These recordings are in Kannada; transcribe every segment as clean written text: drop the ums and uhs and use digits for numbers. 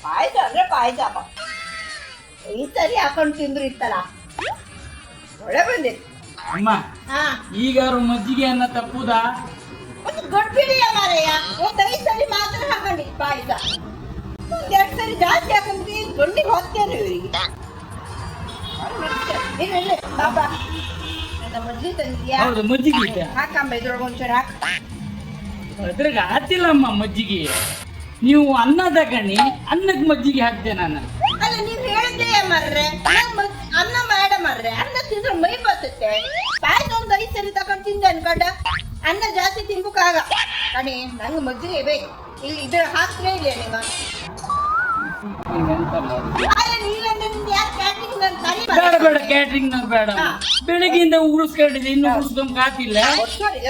ಪಾಯ್ಸ ಅಂದ್ರೆ ಪಾಯ್ಸ ಈ ಸರಿ ಹಾಕೊಂಡು ತಿಂದ್ರು ಇತ್ತಲ್ಲ ಒಳ್ಳೆ ಬಂದಿತ್ತು. ಅಮ್ಮ ಹಾ ಈಗಾರು ಮಜ್ಜಿಗೆ ಅನ್ನ ತಪ್ಪುದಾ? ಒಂದು ಗಡ್ಬಿಡಿಯ ಮಾರಯ್ಯ, ಒಂದು 5 ಸರಿ ಮಾತ್ರ ಹಾಕೊಂಡಿ ಪಾಯ್ಸ, 2 ಸರಿ ಜಾಸ್ತಿ ಹಾಕೊಂಡ್ರಿ ಗಂಡಿಗೆ ಹೊತ್ತೇನು ಇವರಿಗೆ. ಬಾಬಾ ನನ್ನ ಮಜ್ಜಿಗೆ ತಂದಿದ್ಯಾ? ಹೌದು ಮಜ್ಜಿಗೆ ಇದೆ. ಹಾಕಂಬ ಇದ್ರೊಳಗೆ ಒಂಚೂರು ಹಾಕ. ಅದ್ರಾಗ ಹಾಕಿಲ್ಲಮ್ಮ ಮಜ್ಜಿಗೆ. ನೀವು ಅನ್ನ ತಗಣಿ, ಅನ್ನಕ್ಕೆ ಮಜ್ಜಿಗೆ ಹಾಕ್ತೆ ನಾನು. ಅಲ್ಲ ನೀವು ಹೇಳಿದ್ದೆ ಮರ್ರೆ, ಅನ್ನ ಮಾಡ ಮರ್ರೆ, ಅನ್ನ ತಿಂದ್ರೆ ಮೈ ಬರ್ತೈತೆ. ಪಾಯ್ಸ ಒಂದು 5 ಸರಿ ತಗೊಂಡು ತಿಂದೆ ಅನ್ಕೊಂಡ ಅನ್ನ ಜಾಸ್ತಿ ತಿನ್ಬೇಕಾಗ ಕಣಿ, ನಂಗೆ ಮಜ್ಜಿಗೆ ಬೇಕು. ಇಲ್ಲಿ ಇದ್ರ ಹಾಕ್ತೇ ಇಲ್ಲ ನೀವು. ಅಲ್ಲ ನೀವಂದ್ರೆ ನಿಮ್ದು ಯಾರು ಕ್ಯಾಟ್ರಿಂಗ್ ನಾನು ಕರಿ ಬೇಡ ಬೇಡ ಕ್ಯಾಟ್ರಿಂಗ್ ನಾವು ಬೇಡ. ಬೆಳಿಗ್ಗೆಯಿಂದ ಉಳಿಸ್ಕೊಂಡಿದ್ದೆ, ಇನ್ನು ಉಳಿಸ್ಕೊಂಡ್ ಕಾತಿಲ್ಲ.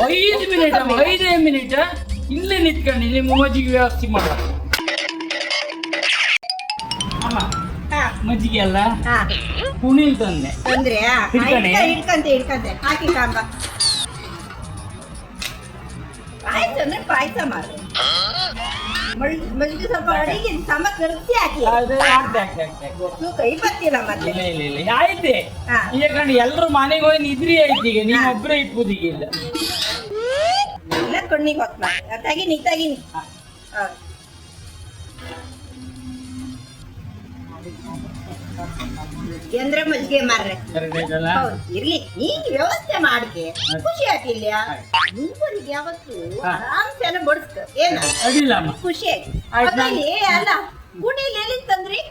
5 ಮಿನಿಟ್ ಅಮ್ಮ, 5 ಮಿನಿಟ್ ಇಲ್ಲೇ ನಿಂತ್ಕೊಂಡು ನಿಮ್ಮ ಮಜ್ಜಿಗೆ ವ್ಯವಸ್ಥೆ ಮಾಡ. ಅಮ್ಮ ಮಜ್ಜಿಗೆ ಅಲ್ಲ ಕುಣಿಲ್ ತಂದೆ ತಂದ್ರೆ ಹಿಡ್ಕಣೆ. ಹಿಡ್ಕಂತೆ ಹಾಕಿ ಕಾಂಬ. ಪಾಯ್ಸ ಅಂದ್ರೆ ಪಾಯ್ಸ ಮಾಡ, ಮಜ್ಜಿಗೆ ಸ್ವಲ್ಪ ಅಡಿಗೆ ಸಮ ಕರ್ಸಿ ಹಾಕಿ. ಅದು ಹಾಕ್ತೆ, ಹಾಕ್ತೆ, ಹಾಕ್ತೆ. ನೀವು ಕೈ ಬರ್ತಿಲ್ಲ ಮತ್ತೆ. ಇಲ್ಲ ಇಲ್ಲ ಇಲ್ಲ ಆಯ್ತೆ. ಹಾ. ಈಗ ಕಣಿ ಎಲ್ರು ಮನೆಗೆ ಹೋಗಿ ನಿದ್ರಿ ಆಯ್ತು. ಈಗ ನೀವು ಒಬ್ಬರೇ ಇಪ್ಪುದೀಗ ಇಲ್ಲ. ಇಲ್ಲ ಕಣ್ಣಿಗೆ ಹೊತ್ತು ಮಾಡಿ ತಗಿನಿ ಎಂದ್ರೆ ಮಜ್ಜಿಗೆ ಮಾರ್ರೆ. ಕರೆಕ್ಟಾಯ್ತಲ್ಲ? ಹೌದು ಇರ್ಲಿ, ನೀನ್ ವ್ಯವಸ್ಥೆ ಮಾಡ್ಕೆ ಖುಷಿ ಆಗ್ತಿಲ್ಲ. ಮುಂಬರಿಗೆ ಯಾವತ್ತು ಆರಾಮ್ಸೆಲ್ಲ ಬಡಿಸ್ಕ ಏನ ಅಡ್ಡಿಲ್ಲ ಅಮ್ಮ. ಖುಷಿ ಆಯ್ತು. ಆಯ್ತು. ಅದ್ರಲ್ಲಿ ಅಲ್ಲ ಕುಡಿಲಿ ಎಲ್ಲಿಂದ ತಂದ್ರಿ?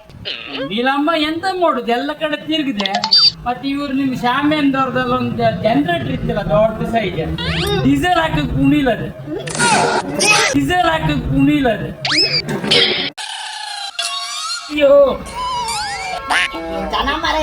ನೀಲಮ್ಮ ಎಂತ ಮಾಡುದು, ಎಲ್ಲ ಕಡೆ ತಿರುಗಿದೆ. ಮತ್ತೆ ಇವ್ರು ನಿಮ್ ಶಾಮ್ಯಂದವ್ರದಲ್ಲಿ ಒಂದು ಜನರೇಟರ್ ಇತ್ತಿಲ್ಲ ದೊಡ್ಡ ಸೈಜ್, ಡೀಸೆಲ್ ಹಾಕಕ್ ಕುಣಿಲದು, ಡೀಸೆಲ್ ಹಾಕಕ್ ಕುಣಿಲದು. ಅಯ್ಯೋ ಜನ ಮರ